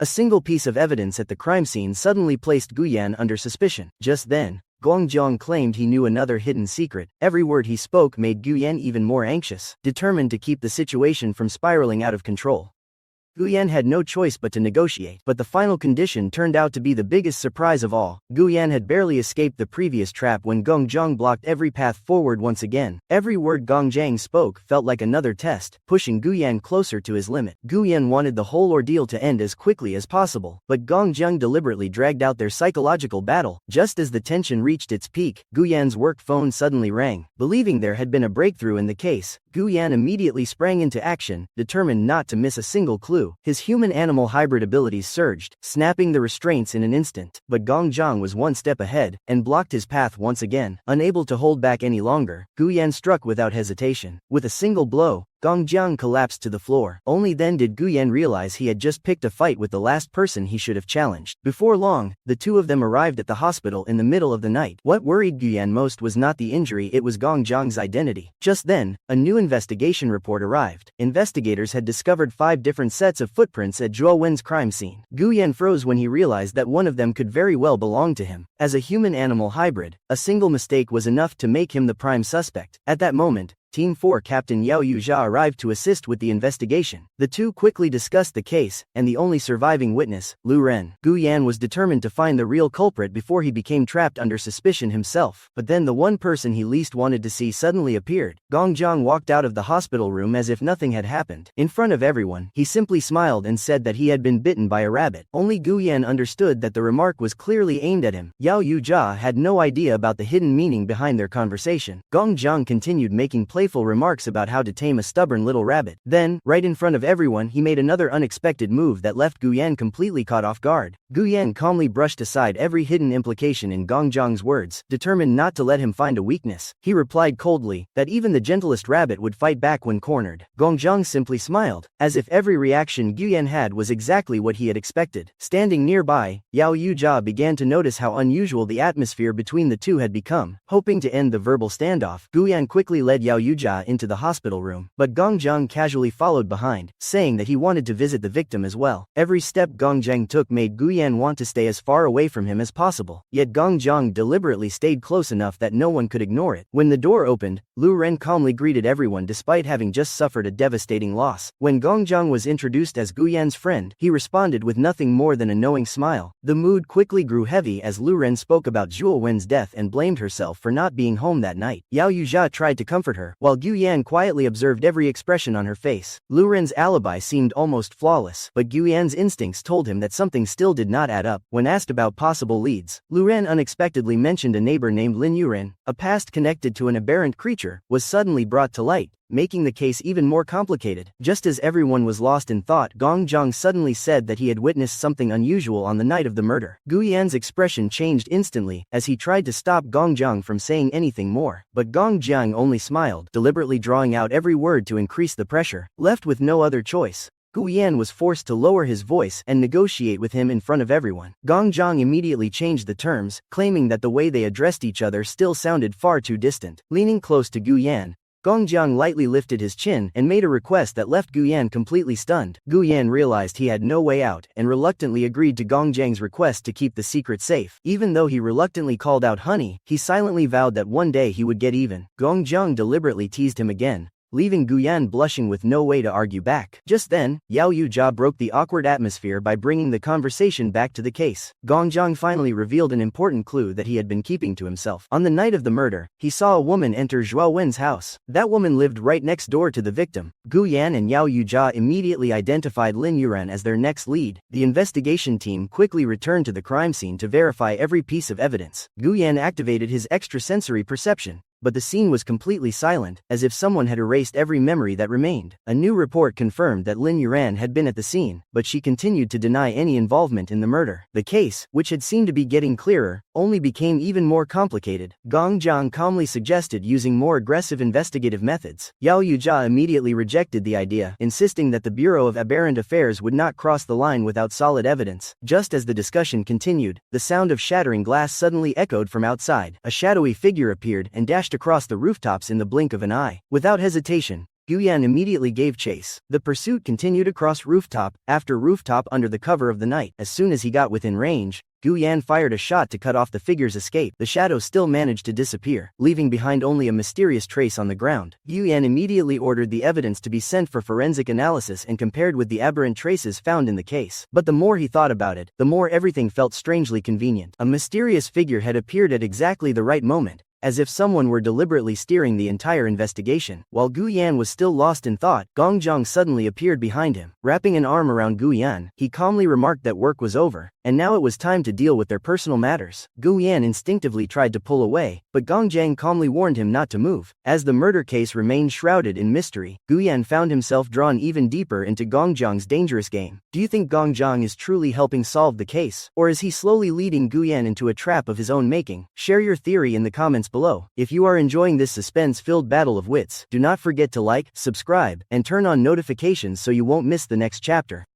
A single piece of evidence at the crime scene suddenly placed Gu Yan under suspicion. Just then, Gong Jiang claimed he knew another hidden secret. Every word he spoke made Gu Yan even more anxious, determined to keep the situation from spiraling out of control. Gu Yan had no choice but to negotiate, but the final condition turned out to be the biggest surprise of all. Gu Yan had barely escaped the previous trap when Gong Jiang blocked every path forward once again. Every word Gong Jiang spoke felt like another test, pushing Gu Yan closer to his limit. Gu Yan wanted the whole ordeal to end as quickly as possible, but Gong Jiang deliberately dragged out their psychological battle. Just as the tension reached its peak, Gu Yan's work phone suddenly rang. Believing there had been a breakthrough in the case, Gu Yan immediately sprang into action, determined not to miss a single clue. His human-animal hybrid abilities surged, snapping the restraints in an instant. But Gong Jiang was one step ahead, and blocked his path once again. Unable to hold back any longer, Gu Yan struck without hesitation. With a single blow, Gong Jiang collapsed to the floor. Only then did Gu Yan realize he had just picked a fight with the last person he should have challenged. Before long, the two of them arrived at the hospital in the middle of the night. What worried Gu Yan most was not the injury, it was Gong Jiang's identity. Just then, a new investigation report arrived. Investigators had discovered 5 different sets of footprints at Zhuo Wen's crime scene. Gu Yan froze when he realized that one of them could very well belong to him. As a human-animal hybrid, a single mistake was enough to make him the prime suspect. At that moment, Team 4 Captain Yao Yuzha arrived to assist with the investigation. The two quickly discussed the case, and the only surviving witness, Lu Ren. Gu Yan was determined to find the real culprit before he became trapped under suspicion himself. But then the one person he least wanted to see suddenly appeared. Gong Jiang walked out of the hospital room as if nothing had happened. In front of everyone, he simply smiled and said that he had been bitten by a rabbit. Only Gu Yan understood that the remark was clearly aimed at him. Yao Yuzha had no idea about the hidden meaning behind their conversation. Gong Jiang continued making playful remarks about how to tame a stubborn little rabbit. Then, right in front of everyone, he made another unexpected move that left Gu Yan completely caught off guard. Gu Yan calmly brushed aside every hidden implication in Gong Jiang's words, determined not to let him find a weakness. He replied coldly that even the gentlest rabbit would fight back when cornered. Gong Jiang simply smiled, as if every reaction Gu Yan had was exactly what he had expected. Standing nearby, Yao Yuzha began to notice how unusual the atmosphere between the two had become. Hoping to end the verbal standoff, Gu Yan quickly led Yao Yuzha into the hospital room, but Gong Jiang casually followed behind, saying that he wanted to visit the victim as well. Every step Gong Jiang took made Gu Yan want to stay as far away from him as possible, yet Gong Jiang deliberately stayed close enough that no one could ignore it. When the door opened, Lu Ren calmly greeted everyone despite having just suffered a devastating loss. When Gong Jiang was introduced as Gu Yan's friend, he responded with nothing more than a knowing smile. The mood quickly grew heavy as Lu Ren spoke about Zhuo Wen's death and blamed herself for not being home that night. Yao Yuzha tried to comfort her, while Gu Yan quietly observed every expression on her face. Lu Ren's alibi seemed almost flawless, but Gu Yan's instincts told him that something still did not add up. When asked about possible leads, Lu Ren unexpectedly mentioned a neighbor named Lin Yuren. A past connected to an aberrant creature was suddenly brought to light, making the case even more complicated. Just as everyone was lost in thought, Gong Jiang suddenly said that he had witnessed something unusual on the night of the murder. Gu Yan's expression changed instantly as he tried to stop Gong Jiang from saying anything more, but Gong Jiang only smiled, deliberately drawing out every word to increase the pressure. Left with no other choice, Gu Yan was forced to lower his voice and negotiate with him in front of everyone. Gong Jiang immediately changed the terms, claiming that the way they addressed each other still sounded far too distant. Leaning close to Gu Yan, Gong Jiang lightly lifted his chin and made a request that left Gu Yan completely stunned. Gu Yan realized he had no way out and reluctantly agreed to Gong Jiang's request to keep the secret safe. Even though he reluctantly called out honey, he silently vowed that one day he would get even. Gong Jiang deliberately teased him again, leaving Gu Yan blushing with no way to argue back. Just then, Yao Yuzha broke the awkward atmosphere by bringing the conversation back to the case. Gong Jiang finally revealed an important clue that he had been keeping to himself. On the night of the murder, he saw a woman enter Zhuo Wen's house. That woman lived right next door to the victim. Gu Yan and Yao Yuzha immediately identified Lin Yuren as their next lead. The investigation team quickly returned to the crime scene to verify every piece of evidence. Gu Yan activated his extrasensory perception, but the scene was completely silent, as if someone had erased every memory that remained. A new report confirmed that Lin Yuran had been at the scene, but she continued to deny any involvement in the murder. The case, which had seemed to be getting clearer, only became even more complicated. Gong Jiang calmly suggested using more aggressive investigative methods. Yao Yuzha immediately rejected the idea, insisting that the Bureau of Aberrant Affairs would not cross the line without solid evidence. Just as the discussion continued, the sound of shattering glass suddenly echoed from outside. A shadowy figure appeared and dashed across the rooftops in the blink of an eye. Without hesitation, Gu Yan immediately gave chase. The pursuit continued across rooftop after rooftop under the cover of the night. As soon as he got within range, Gu Yan fired a shot to cut off the figure's escape. The shadow still managed to disappear, leaving behind only a mysterious trace on the ground. Gu Yan immediately ordered the evidence to be sent for forensic analysis and compared with the aberrant traces found in the case. But the more he thought about it, the more everything felt strangely convenient. A mysterious figure had appeared at exactly the right moment, as if someone were deliberately steering the entire investigation. While Gu Yan was still lost in thought, Gong Jiang suddenly appeared behind him. Wrapping an arm around Gu Yan, he calmly remarked that work was over, and now it was time to deal with their personal matters. Gu Yan instinctively tried to pull away, but Gong Jiang calmly warned him not to move. As the murder case remained shrouded in mystery, Gu Yan found himself drawn even deeper into Gong Jiang's dangerous game. Do you think Gong Jiang is truly helping solve the case, or is he slowly leading Gu Yan into a trap of his own making? Share your theory in the comments below. If you are enjoying this suspense-filled battle of wits, do not forget to like, subscribe, and turn on notifications so you won't miss the next chapter.